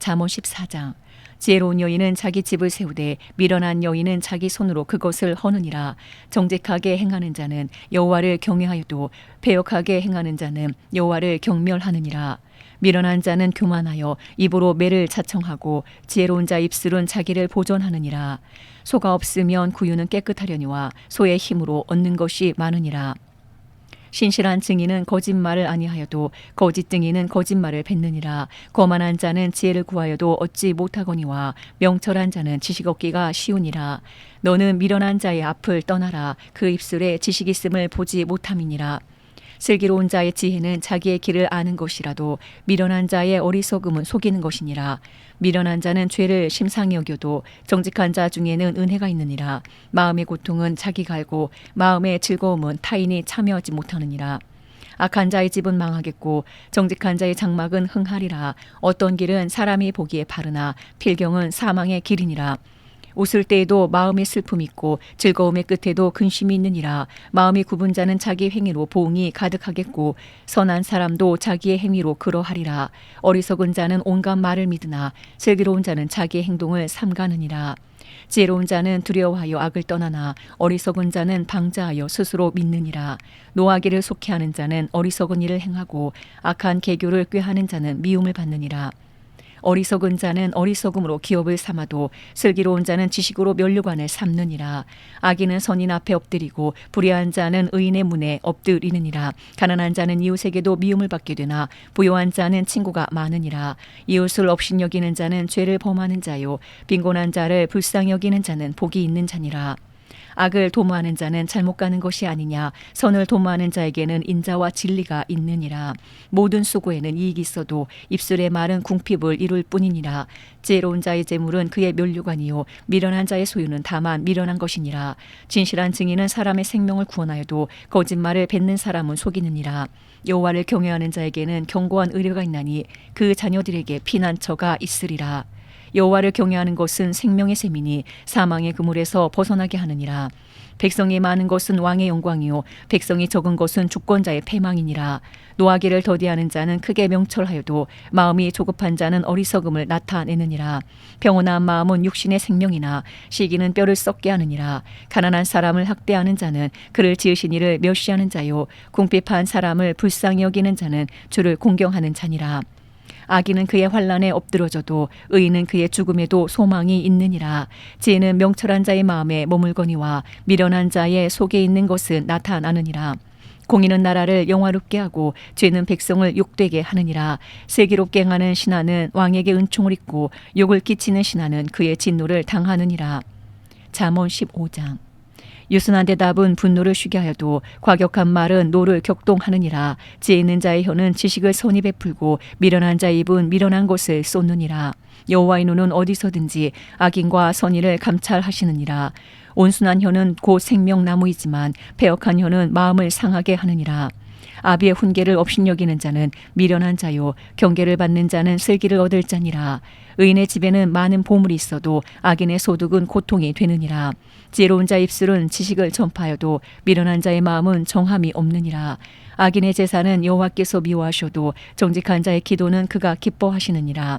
잠언 14장. 지혜로운 여인은 자기 집을 세우되 미련한 여인은 자기 손으로 그것을 허느니라. 정직하게 행하는 자는 여호와를 경외하여도 패역하게 행하는 자는 여호와를 경멸하느니라. 미련한 자는 교만하여 입으로 매를 자청하고 지혜로운 자 입술은 자기를 보존하느니라. 소가 없으면 구유는 깨끗하려니와 소의 힘으로 얻는 것이 많으니라. 신실한 증인은 거짓말을 아니하여도 거짓 증인은 거짓말을 뱉느니라. 거만한 자는 지혜를 구하여도 얻지 못하거니와 명철한 자는 지식 얻기가 쉬우니라. 너는 미련한 자의 앞을 떠나라. 그 입술에 지식 있음을 보지 못함이니라. 슬기로운 자의 지혜는 자기의 길을 아는 것이라도 미련한 자의 어리석음은 속이는 것이니라. 미련한 자는 죄를 심상히 여겨도 정직한 자 중에는 은혜가 있느니라. 마음의 고통은 자기가 알고 마음의 즐거움은 타인이 참여하지 못하느니라. 악한 자의 집은 망하겠고 정직한 자의 장막은 흥하리라. 어떤 길은 사람이 보기에 바르나 필경은 사망의 길이니라. 웃을 때에도 마음의 슬픔이 있고 즐거움의 끝에도 근심이 있느니라. 마음이 굽은 자는 자기 행위로 보응이 가득하겠고 선한 사람도 자기의 행위로 그러하리라. 어리석은 자는 온갖 말을 믿으나 슬기로운 자는 자기의 행동을 삼가느니라. 지혜로운 자는 두려워하여 악을 떠나나 어리석은 자는 방자하여 스스로 믿느니라. 노하기를 속해하는 자는 어리석은 일을 행하고 악한 계교를 꾀하는 자는 미움을 받느니라. 어리석은 자는 어리석음으로 기업을 삼아도 슬기로운 자는 지식으로 면류관을 삼느니라. 악인은 선인 앞에 엎드리고 불의한 자는 의인의 문에 엎드리느니라. 가난한 자는 이웃에게도 미움을 받게 되나 부요한 자는 친구가 많으니라. 이웃을 업신여기는 자는 죄를 범하는 자요 빈곤한 자를 불쌍히 여기는 자는 복이 있는 자니라. 악을 도모하는 자는 잘못 가는 것이 아니냐. 선을 도모하는 자에게는 인자와 진리가 있느니라. 모든 수고에는 이익이 있어도 입술의 말은 궁핍을 이룰 뿐이니라. 지혜로운 자의 재물은 그의 면류관이요 미련한 자의 소유는 다만 미련한 것이니라. 진실한 증인은 사람의 생명을 구원하여도 거짓말을 뱉는 사람은 속이느니라. 여호와를 경외하는 자에게는 견고한 의뢰가 있나니 그 자녀들에게 피난처가 있으리라. 여호와를 경외하는 것은 생명의 셈이니 사망의 그물에서 벗어나게 하느니라. 백성이 많은 것은 왕의 영광이요 백성이 적은 것은 주권자의 패망이니라. 노하기를 더디하는 자는 크게 명철하여도 마음이 조급한 자는 어리석음을 나타내느니라. 평온한 마음은 육신의 생명이나 시기는 뼈를 썩게 하느니라. 가난한 사람을 학대하는 자는 그를 지으신 이를 멸시하는 자요 궁핍한 사람을 불쌍히 여기는 자는 주를 공경하는 자니라. 악인은 그의 환난에 엎드러져도 의인은 그의 죽음에도 소망이 있느니라. 지혜는 명철한 자의 마음에 머물거니와 미련한 자의 속에 있는 것은 나타나느니라. 공의는 나라를 영화롭게 하고 죄는 백성을 욕되게 하느니라. 슬기롭게 행하는 신하는 왕에게 은총을 입고 욕을 끼치는 신하는 그의 진노를 당하느니라. 잠언 15장. 유순한 대답은 분노를 쉬게 하여도 과격한 말은 노를 격동하느니라. 지혜 있는 자의 혀는 지식을 선히 베풀고 미련한 자의 입은 미련한 것을 쏟느니라. 여호와의 눈은 어디서든지 악인과 선의를 감찰하시느니라. 온순한 혀는 곧 생명나무이지만 패역한 혀는 마음을 상하게 하느니라. 아비의 훈계를 업신여기는 자는 미련한 자요 경계를 받는 자는 슬기를 얻을 자니라. 의인의 집에는 많은 보물이 있어도 악인의 소득은 고통이 되느니라. 지혜로운 자 입술은 지식을 전파하여도 미련한 자의 마음은 정함이 없느니라. 악인의 제사는 여호와께서 미워하셔도 정직한 자의 기도는 그가 기뻐하시느니라.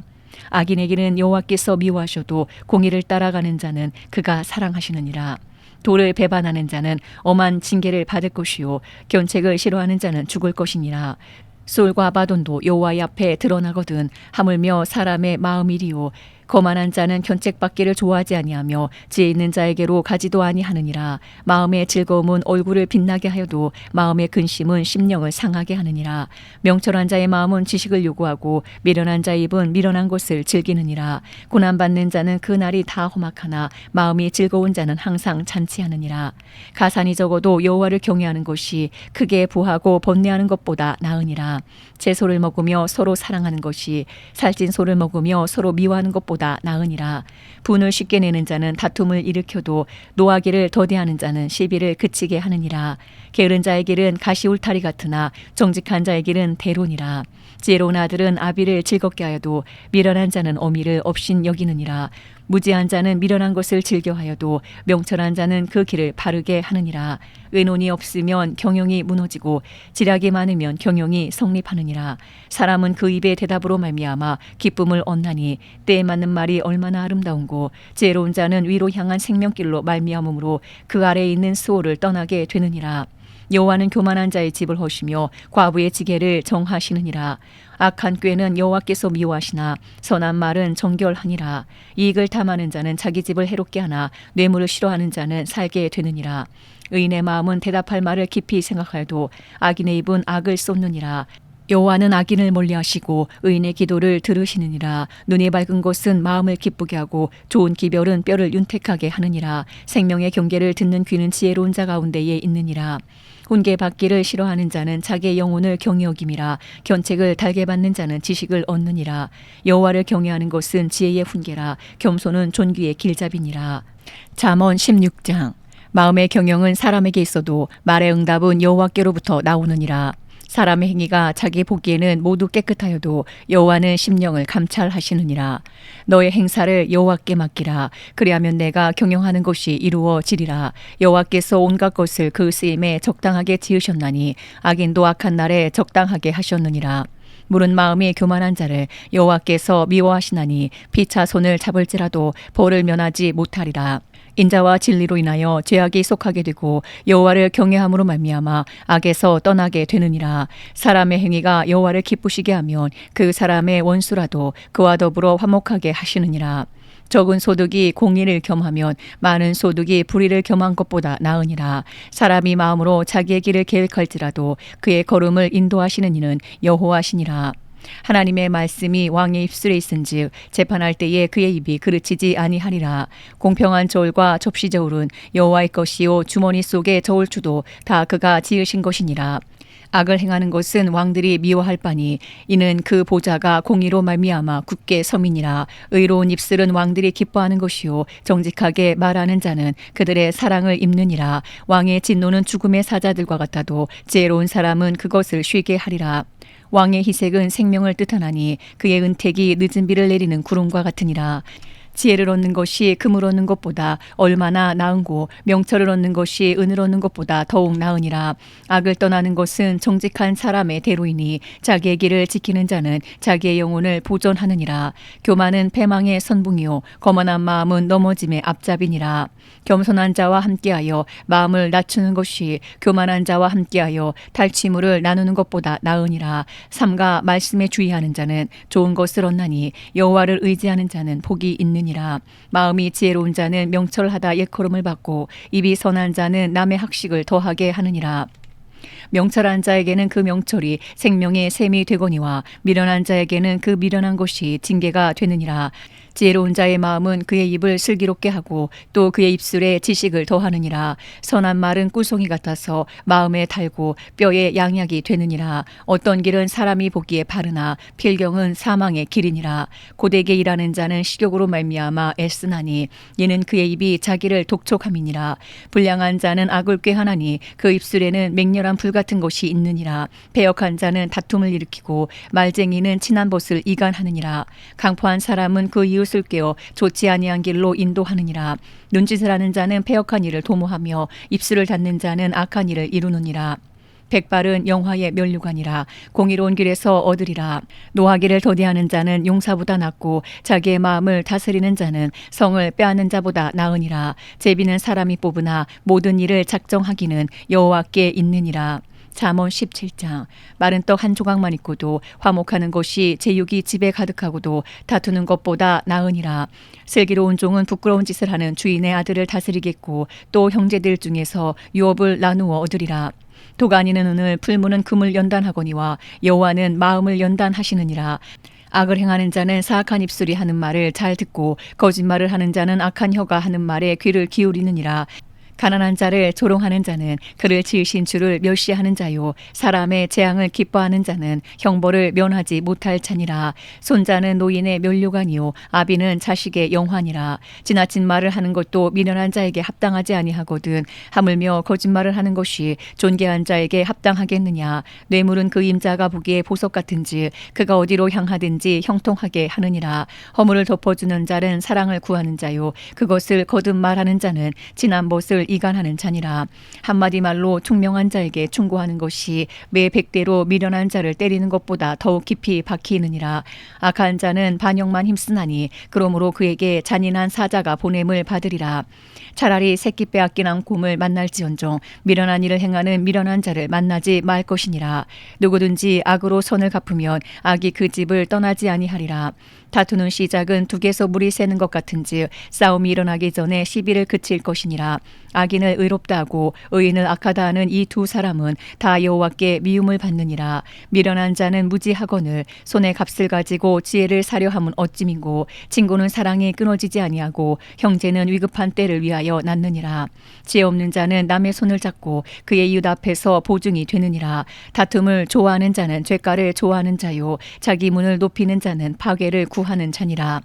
악인의 길은 여호와께서 미워하셔도 공의를 따라가는 자는 그가 사랑하시느니라. 도를 배반하는 자는 엄한 징계를 받을 것이요 견책을 싫어하는 자는 죽을 것이니라. 솔과 바돈도 여호와의 앞에 드러나거든 하물며 사람의 마음이리요 거만한 자는 견책받기를 좋아하지 아니하며 지혜 있는 자에게로 가지도 아니하느니라. 마음의 즐거움은 얼굴을 빛나게 하여도 마음의 근심은 심령을 상하게 하느니라. 명철한 자의 마음은 지식을 요구하고 미련한 자의 입은 미련한 것을 즐기느니라. 고난받는 자는 그 날이 다 험악하나 마음이 즐거운 자는 항상 잔치하느니라. 가산이 적어도 여호와를 경외하는 것이 크게 부하고 번뇌하는 것보다 나으니라. 채소를 먹으며 서로 사랑하는 것이 살찐 소를 먹으며 서로 미워하는 것보다 나으니라. 분을 쉽게 내는 자는 다툼을 일으켜도 노하기를 더디하는 자는 시비를 그치게 하느니라. 게으른 자의 길은 가시 울타리 같으나 정직한 자의 길은 대론이라. 지혜로운 아들은 아비를 즐겁게 하여도 미련한 자는 어미를 업신 여기느니라. 무지한 자는 미련한 것을 즐겨하여도 명철한 자는 그 길을 바르게 하느니라. 의논이 없으면 경영이 무너지고 지략이 많으면 경영이 성립하느니라. 사람은 그 입의 대답으로 말미암아 기쁨을 얻나니 때에 맞는 말이 얼마나 아름다운고 지혜로운 자는 위로 향한 생명길로 말미암음으로 그 아래에 있는 수호를 떠나게 되느니라. 여호와는 교만한 자의 집을 허시며 과부의 지게를 정하시느니라. 악한 꾀는 여호와께서 미워하시나 선한 말은 정결하니라. 이익을 탐하는 자는 자기 집을 해롭게 하나 뇌물을 싫어하는 자는 살게 되느니라. 의인의 마음은 대답할 말을 깊이 생각하여도 악인의 입은 악을 쏟느니라. 여호와는 악인을 멀리하시고 의인의 기도를 들으시느니라. 눈이 밝은 것은 마음을 기쁘게 하고 좋은 기별은 뼈를 윤택하게 하느니라. 생명의 경계를 듣는 귀는 지혜로운 자 가운데에 있느니라. 훈계 받기를 싫어하는 자는 자기의 영혼을 경히 여김이라. 견책을 달게 받는 자는 지식을 얻느니라. 여호와를 경외하는 것은 지혜의 훈계라. 겸손은 존귀의 길잡이니라. 잠언 16장. 마음의 경영은 사람에게 있어도 말의 응답은 여호와께로부터 나오느니라. 사람의 행위가 자기 보기에는 모두 깨끗하여도 여호와는 심령을 감찰하시느니라. 너의 행사를 여호와께 맡기라. 그리하면 내가 경영하는 것이 이루어지리라. 여호와께서 온갖 것을 그 쓰임에 적당하게 지으셨나니 악인도 악한 날에 적당하게 하셨느니라. 물은 마음이 교만한 자를 여호와께서 미워하시나니 피차 손을 잡을지라도 벌을 면하지 못하리라. 인자와 진리로 인하여 죄악이 속하게 되고 여호와를 경외함으로 말미암아 악에서 떠나게 되느니라. 사람의 행위가 여호와를 기쁘시게 하면 그 사람의 원수라도 그와 더불어 화목하게 하시느니라. 적은 소득이 공의를 겸하면 많은 소득이 불의를 겸한 것보다 나으니라. 사람이 마음으로 자기의 길을 계획할지라도 그의 걸음을 인도하시는 이는 여호와시니라. 하나님의 말씀이 왕의 입술에 있은즉 재판할 때에 그의 입이 그르치지 아니하리라. 공평한 저울과 접시 저울은 여호와의 것이요 주머니 속의 저울추도 다 그가 지으신 것이니라. 악을 행하는 것은 왕들이 미워할 바니 이는 그 보좌가 공의로 말미암아 굳게 섬이니라. 의로운 입술은 왕들이 기뻐하는 것이요 정직하게 말하는 자는 그들의 사랑을 입느니라. 왕의 진노는 죽음의 사자들과 같아도 지혜로운 사람은 그것을 쉬게 하리라. 왕의 희색은 생명을 뜻하나니 그의 은택이 늦은 비를 내리는 구름과 같으니라. 지혜를 얻는 것이 금을 얻는 것보다 얼마나 나은고 명철을 얻는 것이 은을 얻는 것보다 더욱 나으니라. 악을 떠나는 것은 정직한 사람의 대로이니 자기의 길을 지키는 자는 자기의 영혼을 보존하느니라. 교만은 패망의 선봉이요 거만한 마음은 넘어짐의 앞잡이니라. 겸손한 자와 함께하여 마음을 낮추는 것이 교만한 자와 함께하여 탈취물을 나누는 것보다 나으니라. 삼가 말씀에 주의하는 자는 좋은 것을 얻나니 여호와를 의지하는 자는 복이 있느니라. 마음이 지혜로운 자는 명철하다 옛걸음을 받고 입이 선한 자는 남의 학식을 더하게 하느니라. 명철한 자에게는 그 명철이 생명의 샘이 되거니와 미련한 자에게는 그 미련한 것이 징계가 되느니라. 지혜로운 자의 마음은 그의 입을 슬기롭게 하고 또 그의 입술에 지식을 더하느니라. 선한 말은 꿀송이 같아서 마음에 달고 뼈에 양약이 되느니라. 어떤 길은 사람이 보기에 바르나 필경은 사망의 길이니라. 고되게 일하는 자는 식욕으로 말미암아 애쓰나니 이는 그의 입이 자기를 독촉함이니라. 불량한 자는 악을 꾀하나니 그 입술에는 맹렬한 불 같은 것이 있느니라. 배역한 자는 다툼을 일으키고 말쟁이는 친한 벗을 이간하느니라. 강포한 사람은 그 이웃을 꿰어 좋지 아니한 길로 인도하느니라. 눈짓을 하는 자는 패역한 일을 도모하며 입술을 닫는 자는 악한 일을 이루느니라. 백발은 영화의 면류관이라. 공의로운 길에서 얻으리라. 노하기를 더디하는 자는 용사보다 낫고 자기의 마음을 다스리는 자는 성을 빼앗는 자보다 나으니라. 제비는 사람이 뽑으나 모든 일을 작정하기는 여호와께 있느니라. 잠언 17장. 마른 떡 한 조각만 있고도 화목하는 것이 제육이 집에 가득하고도 다투는 것보다 나으니라. 슬기로운 종은 부끄러운 짓을 하는 주인의 아들을 다스리겠고 또 형제들 중에서 유업을 나누어 얻으리라. 도가니는 은을 풀무는 금을 연단하거니와 여호와는 마음을 연단하시느니라. 악을 행하는 자는 사악한 입술이 하는 말을 잘 듣고 거짓말을 하는 자는 악한 혀가 하는 말에 귀를 기울이느니라. 가난한 자를 조롱하는 자는 그를 지으신 주를 멸시하는 자요, 사람의 재앙을 기뻐하는 자는 형벌을 면하지 못할 자니라. 손자는 노인의 면류관이요 아비는 자식의 영환이라. 지나친 말을 하는 것도 미련한 자에게 합당하지 아니하거든 하물며 거짓말을 하는 것이 존귀한 자에게 합당하겠느냐. 뇌물은 그 임자가 보기에 보석 같은지 그가 어디로 향하든지 형통하게 하느니라. 허물을 덮어주는 자는 사랑을 구하는 자요 그것을 거듭 말하는 자는 지난 못을 이간하는 자니라. 한마디 말로 총명한 자에게 충고하는 것이 매 100대로 미련한 자를 때리는 것보다 더욱 깊이 박히느니라. 악한 자는 반역만 힘쓰나니 그러므로 그에게 잔인한 사자가 보냄을 받으리라. 차라리 새끼 빼앗긴 곰을 만날지언정 미련한 일을 행하는 미련한 자를 만나지 말 것이니라. 누구든지 악으로 선을 갚으면 악이 그 집을 떠나지 아니하리라. 다투는 시작은 둑에서 물이 새는 것 같은즉 싸움이 일어나기 전에 시비를 그칠 것이니라. 악인을 의롭다 하고 의인을 악하다 하는 이 두 사람은 다 여호와께 미움을 받느니라. 미련한 자는 무지하거늘 손에 값을 가지고 지혜를 사려 함은 어찌민고 친구는 사랑이 끊어지지 아니하고 형제는 위급한 때를 위하여 낳느니라. 지혜 없는 자는 남의 손을 잡고 그의 이웃 앞에서 보증이 되느니라. 다툼을 좋아하는 자는 죄가를 좋아하는 자요 자기 문을 높이는 자는 파괴를 구하는 자니라.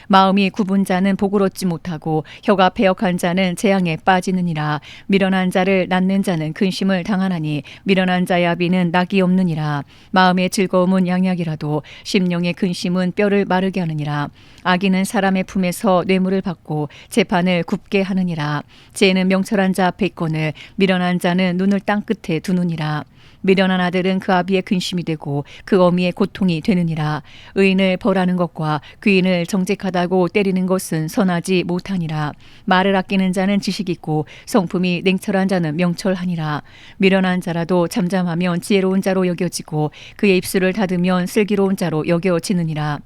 마음이 굽은 자는 복을 얻지 못하고 혀가 패역한 자는 재앙에 빠지느니라. 미련한 자를 낳는 자는 근심을 당하나니 미련한 자의 아비는 낙이 없느니라. 마음의 즐거움은 양약이라도 심령의 근심은 뼈를 마르게 하느니라. 악인은 사람의 품에서 뇌물을 받고 재판을 굽게 하느니라. 죄는 명철한 자 앞에 있거늘 미련한 자는 눈을 땅 끝에 두느니라. 미련한 아들은 그 아비의 근심이 되고 그 어미의 고통이 되느니라. 의인을 벌하는 것과 귀인을 정직하다고 때리는 것은 선하지 못하니라. 말을 아끼는 자는 지식이 있고 성품이 냉철한 자는 명철하니라. 미련한 자라도 잠잠하면 지혜로운 자로 여겨지고 그의 입술을 닫으면 슬기로운 자로 여겨지느니라.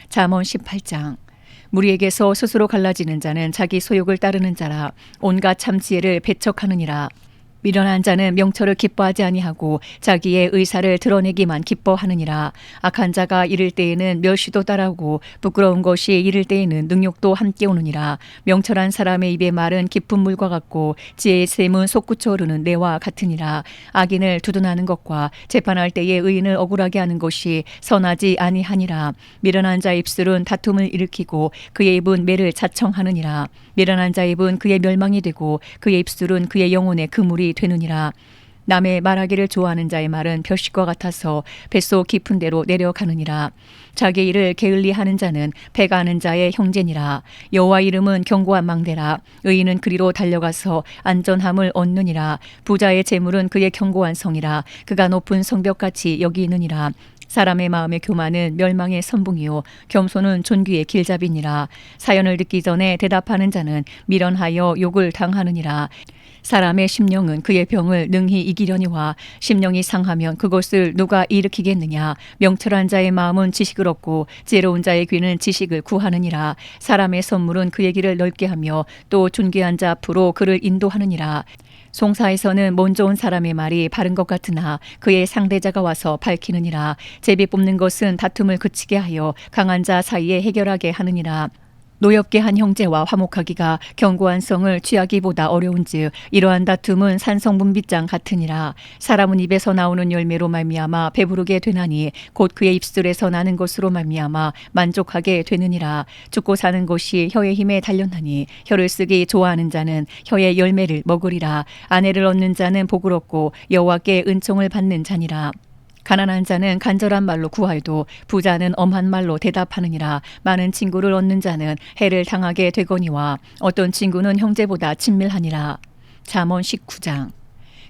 잠언 18장. 무리에게서 스스로 갈라지는 자는 자기 소욕을 따르는 자라. 온갖 참 지혜를 배척하느니라. 미련한 자는 명철을 기뻐하지 아니하고 자기의 의사를 드러내기만 기뻐하느니라. 악한 자가 이를 때에는 멸시도 따라오고 부끄러운 것이 이를 때에는 능욕도 함께 오느니라. 명철한 사람의 입의 말은 깊은 물과 같고 지혜의 샘은 솟구쳐 오르는 내와 같으니라. 악인을 두둔하는 것과 재판할 때에 의인을 억울하게 하는 것이 선하지 아니하니라. 미련한 자의 입술은 다툼을 일으키고 그의 입은 매를 자청하느니라. 미련한 자의 입은 그의 멸망이 되고 그의 입술은 그의 영혼의 그물이 되느니라. 남의 말하기를 좋아하는 자의 말은 벼식과 같아서 뱃속 깊은 데로 내려가느니라. 자기 일을 게을리 하는 자는 패가 하는 자의 형제니라. 여호와 이름은 견고한 망대라. 의인은 그리로 달려가서 안전함을 얻느니라. 부자의 재물은 그의 견고한 성이라. 그가 높은 성벽같이 여기느니라. 사람의 마음의 교만은 멸망의 선봉이요 겸손은 존귀의 길잡이니라. 사연을 듣기 전에 대답하는 자는 미련하여 욕을 당하느니라. 사람의 심령은 그의 병을 능히 이기려니와 심령이 상하면 그것을 누가 일으키겠느냐. 명철한 자의 마음은 지식을 얻고 지혜로운 자의 귀는 지식을 구하느니라. 사람의 선물은 그의 길을 넓게 하며 또 존귀한 자 앞으로 그를 인도하느니라. 송사에서는 먼저 온 사람의 말이 바른 것 같으나 그의 상대자가 와서 밝히느니라. 제비 뽑는 것은 다툼을 그치게 하여 강한 자 사이에 해결하게 하느니라. 노엽게 한 형제와 화목하기가 견고한 성을 취하기보다 어려운즉 이러한 다툼은 산성분비장 같으니라. 사람은 입에서 나오는 열매로 말미암아 배부르게 되나니 곧 그의 입술에서 나는 것으로 말미암아 만족하게 되느니라. 죽고 사는 것이 혀의 힘에 달렸나니 혀를 쓰기 좋아하는 자는 혀의 열매를 먹으리라. 아내를 얻는 자는 복을 얻고 여호와께 은총을 받는 자니라. 가난한 자는 간절한 말로 구하여도 부자는 엄한 말로 대답하느니라. 많은 친구를 얻는 자는 해를 당하게 되거니와 어떤 친구는 형제보다 친밀하니라. 잠언 19장.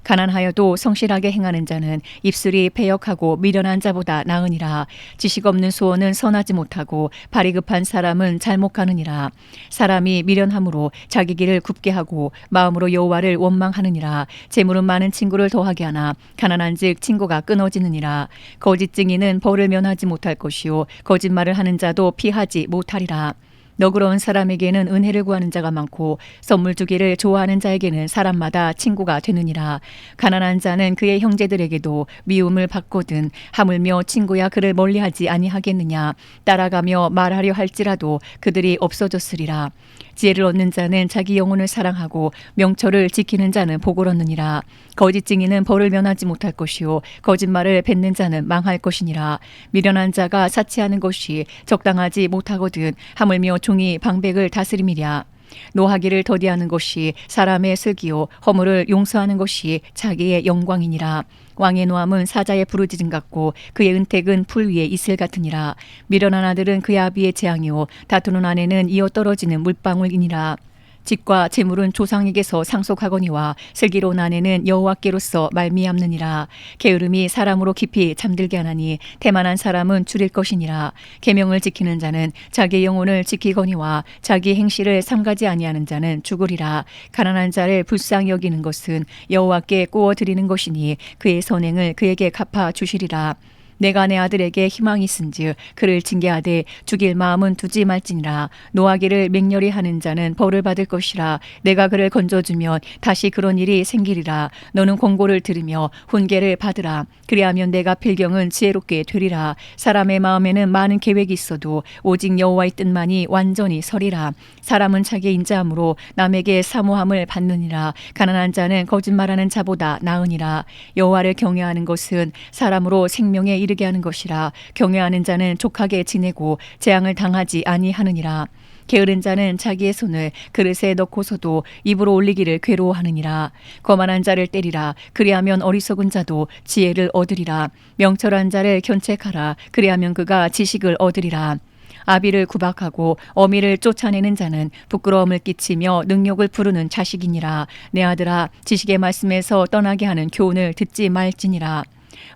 가난하여도 성실하게 행하는 자는 입술이 패역하고 미련한 자보다 나으니라. 지식 없는 소원은 선하지 못하고 발이 급한 사람은 잘못 가느니라. 사람이 미련함으로 자기 길을 굽게 하고 마음으로 여호와를 원망하느니라. 재물은 많은 친구를 더하게 하나 가난한즉 친구가 끊어지느니라. 거짓 증인은 벌을 면하지 못할 것이요 거짓말을 하는 자도 피하지 못하리라. 너그러운 사람에게는 은혜를 구하는 자가 많고 선물 주기를 좋아하는 자에게는 사람마다 친구가 되느니라. 가난한 자는 그의 형제들에게도 미움을 받거든 하물며 친구야 그를 멀리하지 아니하겠느냐. 따라가며 말하려 할지라도 그들이 없어졌으리라. 지혜를 얻는 자는 자기 영혼을 사랑하고 명철을 지키는 자는 복을 얻느니라. 거짓 증인은 벌을 면하지 못할 것이요 거짓말을 뱉는 자는 망할 것이니라. 미련한 자가 사치하는 것이 적당하지 못하거든 하물며 종이 방백을 다스림이랴. 노하기를 더디하는 것이 사람의 슬기요 허물을 용서하는 것이 자기의 영광이니라. 왕의 노함은 사자의 부르짖음 같고 그의 은택은 풀 위에 이슬 같으니라. 미련한 아들은 그의 아비의 재앙이요 다투는 아내는 이어 떨어지는 물방울이니라. 집과 재물은 조상에게서 상속하거니와 슬기로운 아내는 여호와께로서 말미암느니라. 게으름이 사람으로 깊이 잠들게 하나니 태만한 사람은 줄일 것이니라. 계명을 지키는 자는 자기 영혼을 지키거니와 자기 행실을 삼가지 아니하는 자는 죽으리라. 가난한 자를 불쌍히 여기는 것은 여호와께 구워 드리는 것이니 그의 선행을 그에게 갚아 주시리라. 내가 내 아들에게 희망이 있은즉 그를 징계하되 죽일 마음은 두지 말지니라. 노하기를 맹렬히 하는 자는 벌을 받을 것이라. 내가 그를 건져주면 다시 그런 일이 생기리라. 너는 권고를 들으며 훈계를 받으라. 그리하면 내가 필경은 지혜롭게 되리라. 사람의 마음에는 많은 계획이 있어도 오직 여호와의 뜻만이 완전히 서리라. 사람은 자기 인자함으로 남에게 사모함을 받느니라. 가난한 자는 거짓말하는 자보다 나으니라. 여호와를 경외하는 것은 사람으로 생명에 이르게 하는 것이라. 경외하는 자는 족하게 지내고 재앙을 당하지 아니하느니라. 게으른 자는 자기의 손을 그릇에 넣고서도 입으로 올리기를 괴로워하느니라. 거만한 자를 때리라. 그리하면 어리석은 자도 지혜를 얻으리라. 명철한 자를 견책하라. 그리하면 그가 지식을 얻으리라. 아비를 구박하고 어미를 쫓아내는 자는 부끄러움을 끼치며 능욕을 부르는 자식이니라. 내 아들아, 지식의 말씀에서 떠나게 하는 교훈을 듣지 말지니라.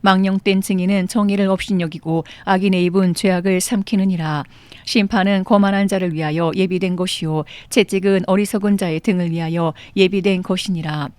망령된 증인은 정의를 업신여기고 악인의 입은 죄악을 삼키느니라. 심판은 거만한 자를 위하여 예비된 것이요 채찍은 어리석은 자의 등을 위하여 예비된 것이니라.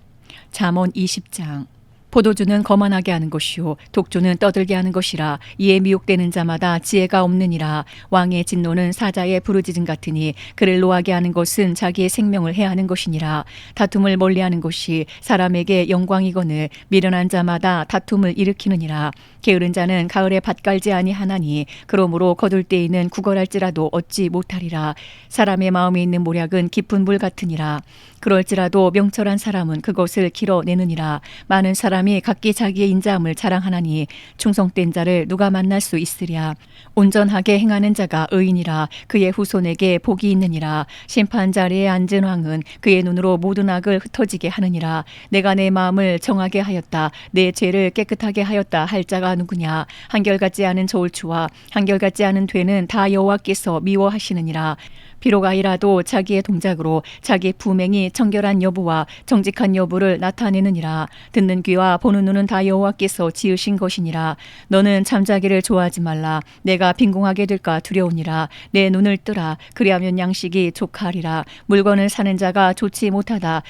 잠언 20장. 포도주는 거만하게 하는 것이요 독주는 떠들게 하는 것이라. 이에 미혹되는 자마다 지혜가 없느니라. 왕의 진노는 사자의 부르짖음 같으니 그를 노하게 하는 것은 자기의 생명을 해하는 것이니라. 다툼을 멀리하는 것이 사람에게 영광이거늘 미련한 자마다 다툼을 일으키느니라. 게으른 자는 가을에 밭 갈지 아니하나니 그러므로 거둘 때에는 구걸할지라도 얻지 못하리라. 사람의 마음에 있는 모략은 깊은 물 같으니라. 그럴지라도 명철한 사람은 그것을 길어내느니라. 많은 사람이 각기 자기의 인자함을 자랑하나니 충성된 자를 누가 만날 수 있으랴. 온전하게 행하는 자가 의인이라. 그의 후손에게 복이 있느니라. 심판 자리에 앉은 왕은 그의 눈으로 모든 악을 흩어지게 하느니라. 내가 내 마음을 정하게 하였다. 내 죄를 깨끗하게 하였다 할 자가 누구냐. 한결같지 않은 저울추와 한결같지 않은 되는 다 여호와께서 미워하시느니라. 비록 아이라도 자기의 동작으로 자기 부맹이 청결한 여부와 정직한 여부를 나타내느니라. 듣는 귀와 보는 눈은 다 여호와께서 지으신 것이니라. 너는 잠자기를 좋아하지 말라. 내가 빈궁하게 될까 두려우니라. 내 눈을 뜨라. 그리하면 양식이 족하리라. 물건을 사는 자가 좋지 못하다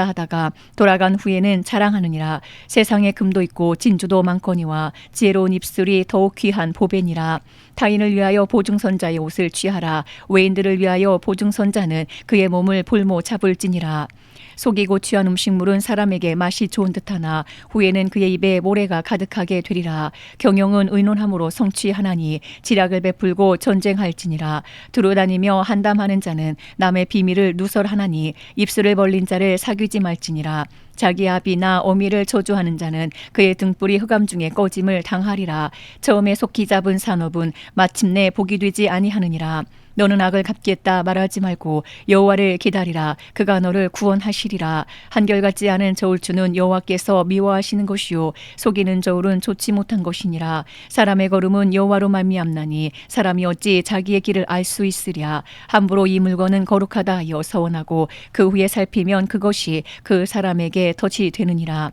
하다가 돌아간 후에는 자랑하느니라. 세상에 금도 있고 진주도 많거니와 지혜로운 입술이 더욱 귀한 보배니라. 타인을 위하여 보증선자의 옷을 취하라. 외인들을 위하여 보증선자는 그의 몸을 볼모 잡을지니라. 속이고 취한 음식물은 사람에게 맛이 좋은 듯하나 후에는 그의 입에 모래가 가득하게 되리라. 경영은 의논함으로 성취하나니 지략을 베풀고 전쟁할지니라. 두루다니며 한담하는 자는 남의 비밀을 누설하나니 입술을 벌린 자를 사귀지 말지니라. 자기 아비나 어미를 저주하는 자는 그의 등불이 흑암 중에 꺼짐을 당하리라. 처음에 속히 잡은 산업은 마침내 복이 되지 아니하느니라. 너는 악을 갚겠다 말하지 말고 여호와를 기다리라. 그가 너를 구원하시리라. 한결같지 않은 저울추는 여호와께서 미워하시는 것이요 속이는 저울은 좋지 못한 것이니라. 사람의 걸음은 여호와로 말미암나니 사람이 어찌 자기의 길을 알 수 있으랴. 함부로 이 물건은 거룩하다 하여 서원하고 그 후에 살피면 그것이 그 사람에게 덫이 되느니라.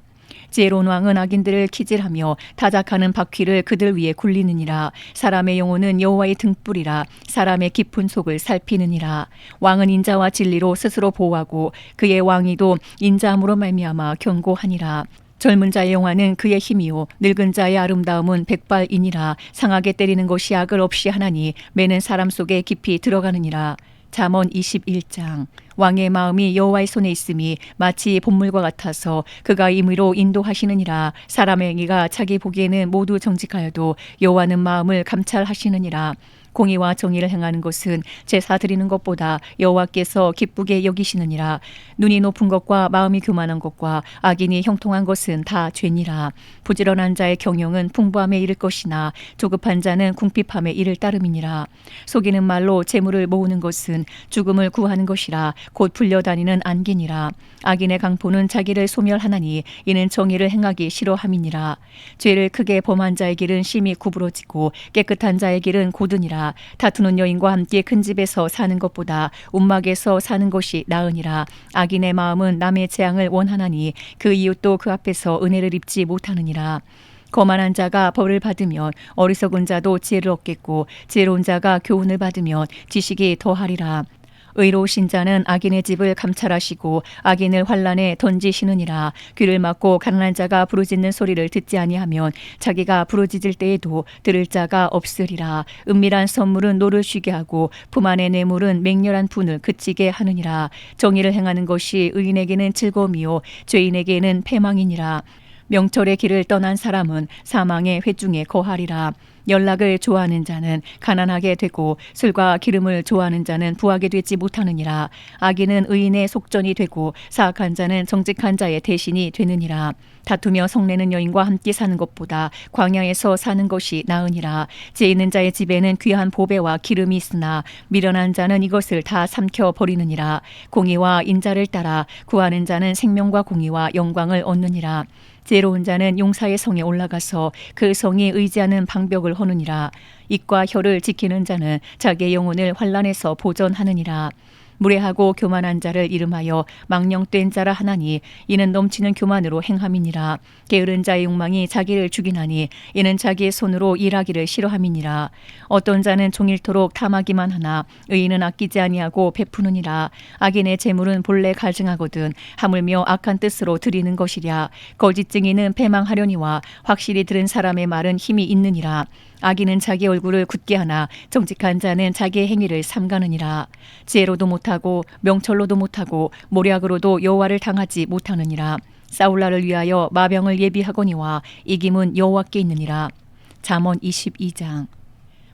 지혜로운 왕은 악인들을 키질하며 타작하는 바퀴를 그들 위에 굴리느니라. 사람의 영혼은 여호와의 등불이라. 사람의 깊은 속을 살피느니라. 왕은 인자와 진리로 스스로 보호하고 그의 왕위도 인자함으로 말미암아 견고하니라. 젊은 자의 영화는 그의 힘이요 늙은 자의 아름다움은 백발이니라. 상하게 때리는 것이 악을 없이 하나니 매는 사람 속에 깊이 들어가느니라. 잠언 21장. 왕의 마음이 여호와의 손에 있음이 마치 본물과 같아서 그가 임의로 인도하시느니라. 사람의 행위가 자기 보기에는 모두 정직하여도 여호와는 마음을 감찰하시느니라. 공의와 정의를 행하는 것은 제사 드리는 것보다 여호와께서 기쁘게 여기시느니라. 눈이 높은 것과 마음이 교만한 것과 악인이 형통한 것은 다 죄니라. 부지런한 자의 경영은 풍부함에 이를 것이나 조급한 자는 궁핍함에 이를 따름이니라. 속이는 말로 재물을 모으는 것은 죽음을 구하는 것이라. 곧 불려다니는 안개니라. 악인의 강포는 자기를 소멸하나니 이는 정의를 행하기 싫어함이니라. 죄를 크게 범한 자의 길은 심히 구부러지고 깨끗한 자의 길은 고드니라. 다투는 여인과 함께 큰 집에서 사는 것보다 움막에서 사는 것이 나으니라. 악인의 마음은 남의 재앙을 원하나니 그 이웃도 그 앞에서 은혜를 입지 못하느니라. 거만한 자가 벌을 받으면 어리석은 자도 지혜를 얻겠고 지혜로운 자가 교훈을 받으면 지식이 더하리라. 의로우신 자는 악인의 집을 감찰하시고 악인을 환난에 던지시느니라. 귀를 막고 가난한 자가 부르짖는 소리를 듣지 아니하면 자기가 부르짖을 때에도 들을 자가 없으리라. 은밀한 선물은 노를 쉬게 하고 품 안의 뇌물은 맹렬한 분을 그치게 하느니라. 정의를 행하는 것이 의인에게는 즐거움이요 죄인에게는 패망이니라. 명철의 길을 떠난 사람은 사망의 회중에 거하리라. 연락을 좋아하는 자는 가난하게 되고 술과 기름을 좋아하는 자는 부하게 되지 못하느니라. 악인은 의인의 속전이 되고 사악한 자는 정직한 자의 대신이 되느니라. 다투며 성내는 여인과 함께 사는 것보다 광야에서 사는 것이 나으니라. 죄 있는 자의 집에는 귀한 보배와 기름이 있으나 미련한 자는 이것을 다 삼켜 버리느니라. 공의와 인자를 따라 구하는 자는 생명과 공의와 영광을 얻느니라. 지혜로운 자는 용사의 성에 올라가서 그 성이 의지하는 방벽을 허느니라. 입과 혀를 지키는 자는 자기의 영혼을 환난에서 보전하느니라. 무례하고 교만한 자를 이름하여 망령된 자라 하나니 이는 넘치는 교만으로 행함이니라. 게으른 자의 욕망이 자기를 죽이나니 이는 자기의 손으로 일하기를 싫어함이니라. 어떤 자는 종일토록 탐하기만 하나 의인은 아끼지 아니하고 베푸느니라. 악인의 재물은 본래 가증하거든 하물며 악한 뜻으로 드리는 것이랴. 거짓 증인은 패망하려니와 확실히 들은 사람의 말은 힘이 있느니라. 악인은 자기 얼굴을 굳게 하나 정직한 자는 자기의 행위를 삼가느니라. 지혜로도 못하고 명철로도 못하고 모략으로도 여호와를 당하지 못하느니라. 싸울 날을 위하여 마병을 예비하거니와 이김은 여호와께 있느니라. 잠언 22장.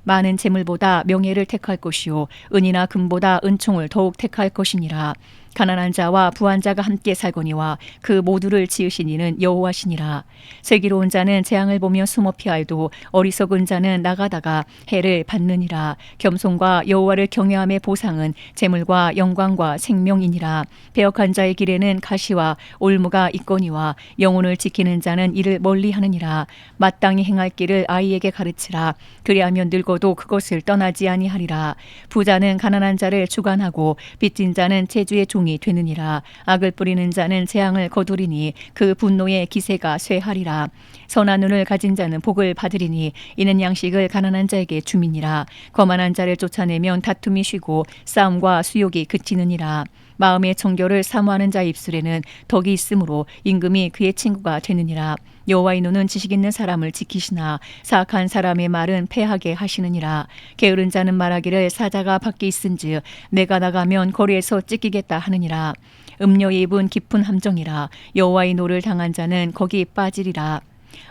많은 재물보다 명예를 택할 것이요 은이나 금보다 은총을 더욱 택할 것이니라. 가난한 자와 부한 자가 함께 살거니와 그 모두를 지으신 이는 여호와시니라. 슬기로운 자는 재앙을 보며 숨어 피하여도 어리석은 자는 나가다가 해를 받느니라. 겸손과 여호와를 경외함의 보상은 재물과 영광과 생명이니라. 배역한 자의 길에는 가시와 올무가 있거니와 영혼을 지키는 자는 이를 멀리하느니라. 마땅히 행할 길을 아이에게 가르치라. 그리하면 늙어도 그것을 떠나지 아니하리라. 부자는 가난한 자를 주관하고 빚진 자는 재주의 종이 되느니라. 악을 뿌리는 자는 재앙을 거두리니 그 분노의 기세가 쇠하리라. 선한 눈을 가진 자는 복을 받으리니 이는 양식을 가난한 자에게 주민이라. 거만한 자를 쫓아내면 다툼이 쉬고 싸움과 수욕이 그치느니라. 마음의 청결을 사모하는 자의 입술에는 덕이 있으므로 임금이 그의 친구가 되느니라. 여호와의 눈은 지식 있는 사람을 지키시나 사악한 사람의 말은 패하게 하시느니라. 게으른 자는 말하기를 사자가 밖에 있은즉 내가 나가면 거리에서 찢기겠다 하느니라. 음료의 입은 깊은 함정이라. 여호와의 노를 당한 자는 거기 빠지리라.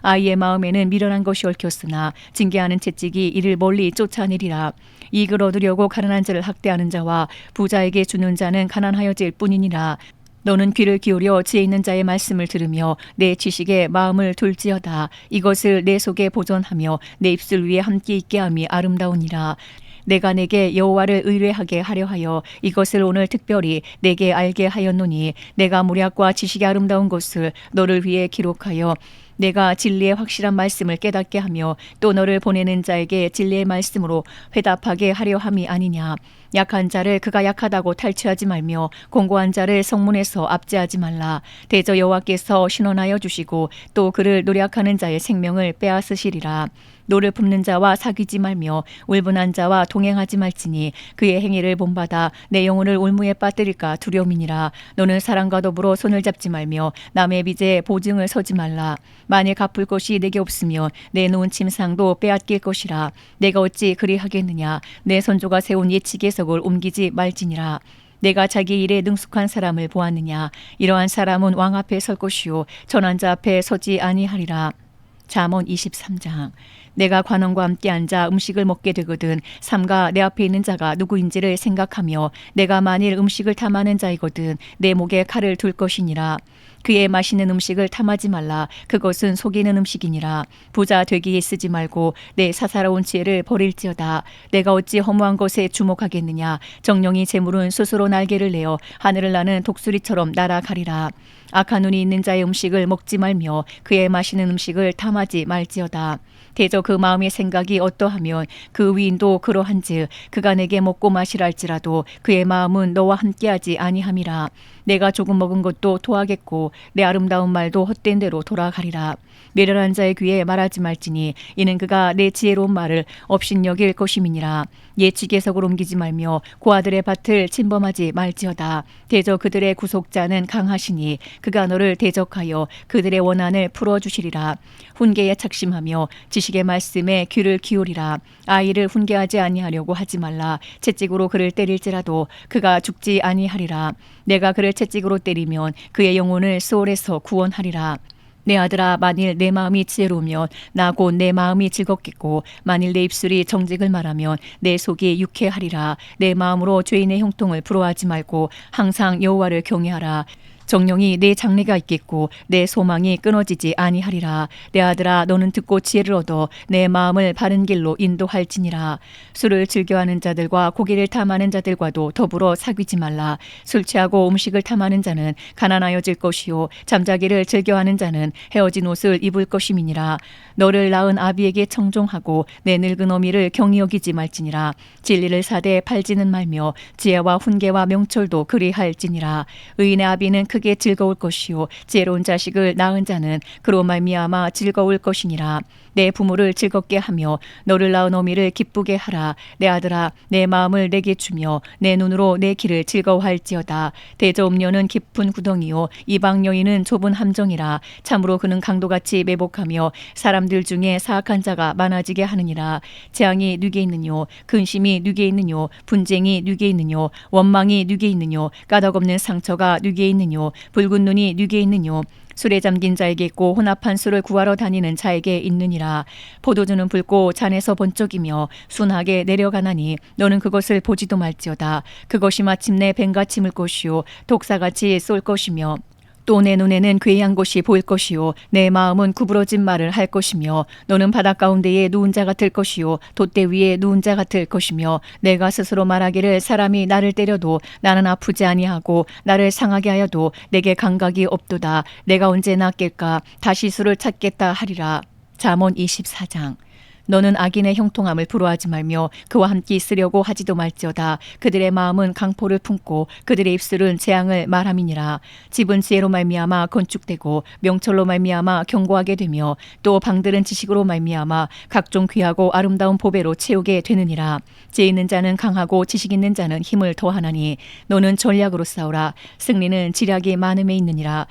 아이의 마음에는 미련한 것이 얽혔으나 징계하는 채찍이 이를 멀리 쫓아내리라. 이익을 얻으려고 가난한 자를 학대하는 자와 부자에게 주는 자는 가난하여질 뿐이니라. 너는 귀를 기울여 지혜 있는 자의 말씀을 들으며 내 지식에 마음을 둘지어다. 이것을 내 속에 보존하며 내 입술 위에 함께 있게 함이 아름다우니라. 내가 내게 여호와를 의뢰하게 하려 하여 이것을 오늘 특별히 내게 알게 하였노니 내가 무략과 지식이 아름다운 것을 너를 위해 기록하여 내가 진리의 확실한 말씀을 깨닫게 하며 또 너를 보내는 자에게 진리의 말씀으로 회답하게 하려 함이 아니냐. 약한 자를 그가 약하다고 탈취하지 말며 공고한 자를 성문에서 압제하지 말라. 대저 여호와께서 신원하여 주시고 또 그를 노력하는 자의 생명을 빼앗으시리라. 노를 품는 자와 사귀지 말며 울분한 자와 동행하지 말지니 그의 행위를 본받아 내 영혼을 올무에 빠뜨릴까 두려움이니라. 너는 사랑과 더불어 손을 잡지 말며 남의 빚에 보증을 서지 말라. 만일 갚을 것이 내게 없으면 내 놓은 침상도 빼앗길 것이라. 내가 어찌 그리하겠느냐. 내 선조가 세운 예치계석을 옮기지 말지니라. 내가 자기 일에 능숙한 사람을 보았느냐. 이러한 사람은 왕 앞에 설 것이요 전환자 앞에 서지 아니하리라. 잠언 23장. 내가 관원과 함께 앉아 음식을 먹게 되거든 삼가 내 앞에 있는 자가 누구인지를 생각하며 내가 만일 음식을 탐하는 자이거든 내 목에 칼을 둘 것이니라. 그의 마시는 음식을 탐하지 말라. 그것은 속이는 음식이니라. 부자 되기에 쓰지 말고 내 사사로운 지혜를 버릴지어다. 내가 어찌 허무한 것에 주목하겠느냐. 정령이 재물은 스스로 날개를 내어 하늘을 나는 독수리처럼 날아가리라. 악한 눈이 있는 자의 음식을 먹지 말며 그의 마시는 음식을 탐하지 말지어다. 대저 그 마음의 생각이 어떠하면 그 위인도 그러한즉 그가 내게 먹고 마시랄지라도 그의 마음은 너와 함께하지 아니함이라. 내가 조금 먹은 것도 토하겠고 내 아름다운 말도 헛된 대로 돌아가리라. 미련한 자의 귀에 말하지 말지니 이는 그가 내 지혜로운 말을 업신여길 것임이니라. 예치계석을 옮기지 말며 고아들의 밭을 침범하지 말지어다. 대저 그들의 구속자는 강하시니 그가 너를 대적하여 그들의 원한을 풀어주시리라. 훈계에 착심하며 지식의 말씀에 귀를 기울이라. 아이를 훈계하지 아니하려고 하지 말라. 채찍으로 그를 때릴지라도 그가 죽지 아니하리라. 내가 그를 채찍으로 때리면 그의 영혼을 수월에서 구원하리라. 내 아들아, 만일 내 마음이 지혜로우면 나 곧 내 마음이 즐겁겠고 만일 내 입술이 정직을 말하면 내 속이 유쾌하리라. 내 마음으로 죄인의 형통을 부러워하지 말고 항상 여호와를 경외하라. 정령이 내 장래가 있겠고 내 소망이 끊어지지 아니하리라. 내 아들아, 너는 듣고 지혜를 얻어 내 마음을 바른 길로 인도할지니라. 술을 즐겨하는 자들과 고기를 탐하는 자들과도 더불어 사귀지 말라. 술 취하고 음식을 탐하는 자는 가난하여질 것이요 잠자기를 즐겨하는 자는 헤어진 옷을 입을 것임이니라. 너를 낳은 아비에게 청종하고 내 늙은 어미를 경히 여기지 말지니라. 진리를 사되 팔지는 말며 지혜와 훈계와 명철도 그리할지니라. 의인의 아비는 크게 즐거울 것이요 지혜로운 자식을 낳은 자는 그로 말미암아 즐거울 것이니라. 내 부모를 즐겁게 하며 너를 낳은 어미를 기쁘게 하라. 내 아들아, 내 마음을 내게 주며 내 눈으로 내 길을 즐거워할지어다. 대저 음녀는 깊은 구덩이요 이방 여인은 좁은 함정이라. 참으로 그는 강도같이 매복하며 사람들 중에 사악한 자가 많아지게 하느니라. 재앙이 누게 있느뇨 근심이 누게 있느뇨 분쟁이 누게 있느뇨 원망이 누게 있느뇨 까닭없는 상처가 누게 있느뇨 붉은 눈이 누게 있느뇨 술에 잠긴 자에게 있고 혼합한 술을 구하러 다니는 자에게 있느니라. 포도주는 붉고 잔에서 번쩍이며 순하게 내려가나니 너는 그것을 보지도 말지어다. 그것이 마침내 뱀같이 물 것이요 독사같이 쏠 것이며 또 내 눈에는 괴이한 곳이 보일 것이요 내 마음은 구부러진 말을 할 것이며 너는 바닷 가운데에 누운 자 같을 것이요 돛대 위에 누운 자 같을 것이며 내가 스스로 말하기를 사람이 나를 때려도 나는 아프지 아니하고 나를 상하게 하여도 내게 감각이 없도다. 내가 언제 낫겠까 다시 수를 찾겠다 하리라. 잠언 24장. 너는 악인의 형통함을 부러워하지 말며 그와 함께 있으려고 하지도 말지어다. 그들의 마음은 강포를 품고 그들의 입술은 재앙을 말함이니라. 집은 지혜로 말미암아 건축되고 명철로 말미암아 견고하게 되며 또 방들은 지식으로 말미암아 각종 귀하고 아름다운 보배로 채우게 되느니라. 지혜 있는 자는 강하고 지식 있는 자는 힘을 더하나니 너는 전략으로 싸우라. 승리는 지략이 많음에 있느니라.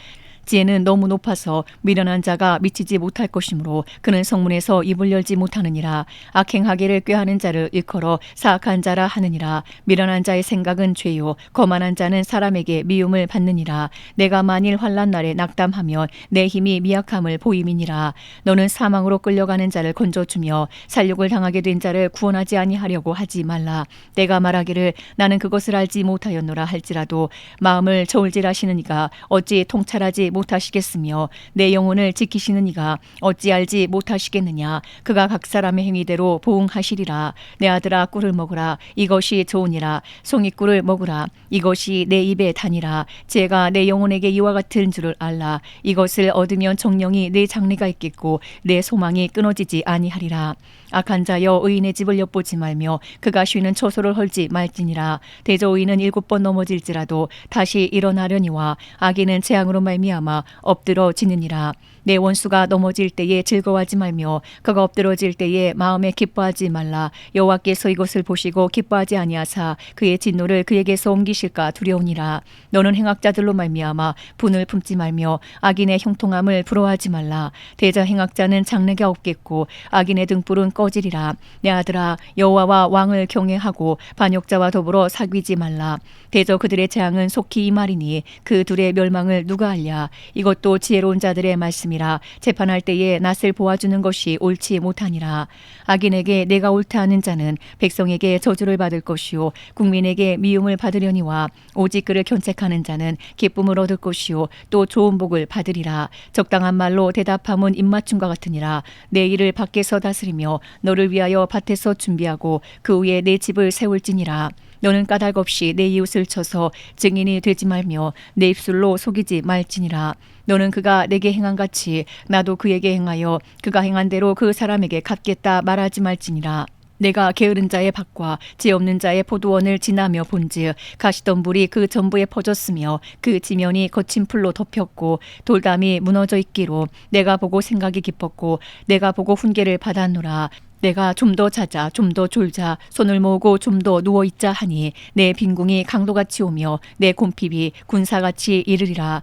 지혜는 너무 높아서 미련한 자가 미치지 못할 것이므로 그는 성문에서 입을 열지 못하느니라. 악행하기를 꾀하는 자를 일컬어 사악한 자라 하느니라. 미련한 자의 생각은 죄요 거만한 자는 사람에게 미움을 받느니라. 내가 만일 환난 날에 낙담하면 내 힘이 미약함을 보임이니라. 너는 사망으로 끌려가는 자를 건져주며 살육을 당하게 된 자를 구원하지 아니하려고 하지 말라. 내가 말하기를 나는 그것을 알지 못하였노라 할지라도 마음을 저울질하시는 이가 어찌 통찰하지 못하시겠으며 내 영혼을 지키시는 이가 어찌 알지 못하시겠느냐. 그가 각 사람의 행위대로 보응하시리라. 내 아들아, 꿀을 먹으라. 이것이 좋으니라. 송이꿀을 먹으라. 이것이 내 입에 다니라. 지혜가 내 영혼에게 이와 같은 줄을 알라. 이것을 얻으면 정령이 내 장래가 있겠고 내 소망이 끊어지지 아니하리라. 악한 자여 의인의 집을 엿보지 말며 그가 쉬는 처소를 헐지 말지니라. 대저 의인은 7번 넘어질지라도 다시 일어나려니와 악인은 재앙으로 말미암아 엎드러지느니라. 내 원수가 넘어질 때에 즐거워하지 말며 그가 엎드러질 때에 마음에 기뻐하지 말라. 여호와께서 이것을 보시고 기뻐하지 아니하사 그의 진노를 그에게서 옮기실까 두려우니라. 너는 행악자들로 말미암아 분을 품지 말며 악인의 형통함을 부러워하지 말라. 대저 행악자는 장래가 없겠고 악인의 등불은 꺼지리라. 내 아들아, 여호와와 왕을 경외하고 반역자와 더불어 사귀지 말라. 대저 그들의 재앙은 속히 임하리니 그 둘의 멸망을 누가 알랴. 이것도 지혜로운 자들의 말씀 있음이라. 재판할 때에 낯을 보아주는 것이 옳지 못하니라. 악인에게 내가 옳다 하는 자는 백성에게 저주를 받을 것이요 국민에게 미움을 받으려니와 오직 그를 견책하는 자는 기쁨을 얻을 것이요 또 좋은 복을 받으리라. 적당한 말로 대답함은 입맞춤과 같으니라. 내 일을 밖에서 다스리며 너를 위하여 밭에서 준비하고 그 위에 내 집을 세울지니라. 너는 까닭 없이 내 이웃을 쳐서 증인이 되지 말며 내 입술로 속이지 말지니라. 너는 그가 내게 행한 같이 나도 그에게 행하여 그가 행한 대로 그 사람에게 갚겠다 말하지 말지니라. 내가 게으른 자의 밭과 지 없는 자의 포도원을 지나며 본즉 가시덤불이 그 전부에 퍼졌으며 그 지면이 거친 풀로 덮였고 돌담이 무너져 있기로 내가 보고 생각이 깊었고 내가 보고 훈계를 받았노라. 내가 좀 더 자자 좀 더 졸자 손을 모으고 좀 더 누워있자 하니 내 빈궁이 강도같이 오며 내 곰핍이 군사같이 이르리라.